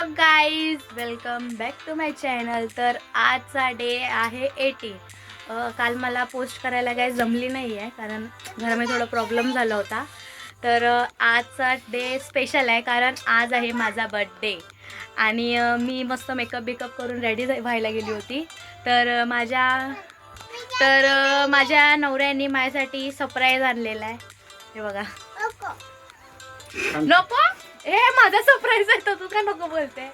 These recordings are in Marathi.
Guys welcome back to my channel. तर आजचा डे आहे 18. काल मला पोस्ट करायला काही जमली नाही आहे कारण घरामध्ये थोडा प्रॉब्लेम झाला होता. तर आजचा डे स्पेशल आहे कारण आज आहे माझा बर्थडे आणि मी मस्त मेकअप करून रेडी व्हायला गेली होती. तर माझ्या नवऱ्याने माझ्यासाठी सरप्राईज आणलेला आहे. हे बघा. नको, हे माझा सरप्राईज आहे तर तू का नको बोलते.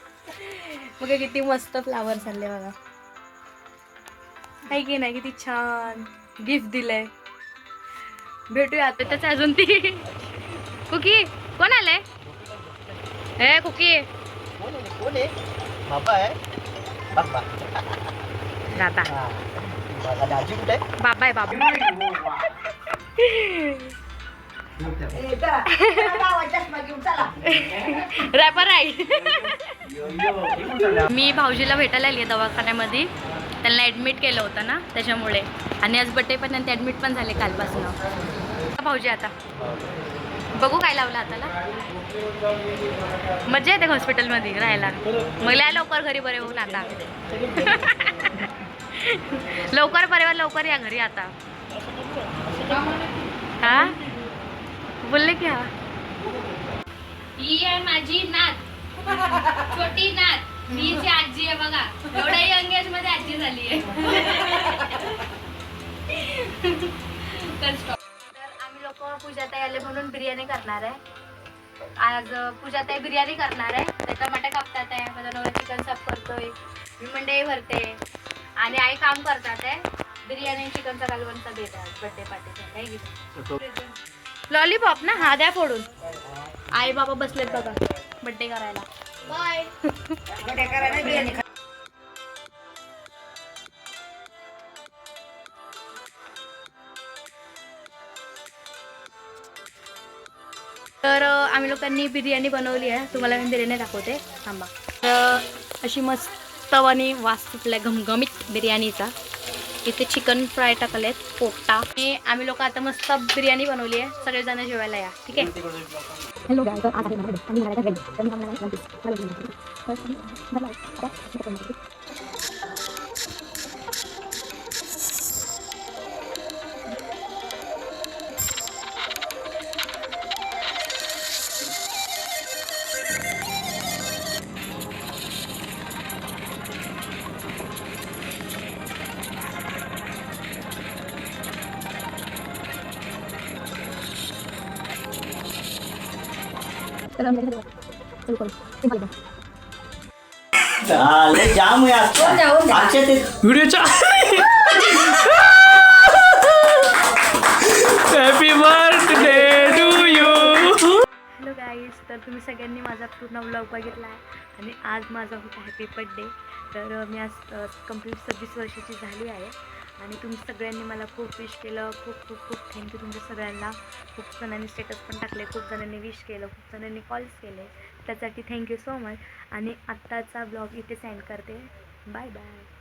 बघा किती मस्त फ्लावर चालले बघा. आहे की नाही, किती छान गिफ्ट दिलंय. भेटूया आता त्याच अजून ती कुकी कोण आलंय. हे कुकी बाबा आहे. बाबा दादा दाजी कुठे आहे? बाबा आहे बाबा. रॅपर आहे. मी भाऊजीला भेटायला आली दवाखान्यामध्ये. त्यांना ॲडमिट केलं होतं ना त्याच्यामुळे. आणि आज बड्डे पण त्यांचे ॲडमिट पण झाले कालपासून. भाऊजी आता बघू काय लावलं हाताला. मजा येते हॉस्पिटलमध्ये राहायला. मला लवकर घरी बरे होऊन आता. लवकर बरे लवकर या घरी आता. हा बोलले की हा. ही आहे माझी नात, छोटी नात. हीची आजी आहे बघा. एवढ्या यंग एज मध्ये आजी झाली आहे. तर आम्ही लोक पूजाताई आले म्हणून बिर्याणी करणार आहे आज. पूजाताई बिर्याणी करणार आहे. ते टमाटे कापतात आहे, माझा नवरा चिकन साफ करतोय, मी मंडई भरते आणि आई काम करतात आहे. बिर्याणी चिकनचा कालवणचा देत आहे बर्थडे पार्टीचा. काय घेतो लॉलीपॉप ना. हा द्या फोडून. आई बाबा बसलेत बघा बर्थडे करायला. बाय. तर आम्ही लोकांनी बिर्याणी बनवली आहे. तुम्हाला मी बिर्याणी दाखवते थांबा. अशी मस्त आणि वास सुटलाय घमघमीत बिर्याणीचा. इथे चिकन फ्राय टाकलेत, पोपटा. आम्ही लोक आता मस्त बिर्याणी बनवली आहे. सगळेजण जेवायला या. ठीक आहे. हॅलो जाम व्हिडिओच्या. Happy birthday to you. Hello guys, तर तुम्ही सगळ्यांनी माझा पूर्ण व्लॉग बघितला आहे आणि आज माझा होता हॅपी बर्थडे. तर मी आज कंप्लीट 26 वर्षाची झाली आहे आणि तुम्ही सगळ्यांनी मला खूप विश केलं. खूप खूप खूप थँक्यू तुमच्या सगळ्यांना. खूप जणांनी स्टेटस पण टाकले, खूप जणांनी विश केलं, खूप जणांनी कॉल्स केले. त्यासाठी थँक्यू सो मच. आणि आत्ताचा ब्लॉग इथे सेंड करते. Bye bye.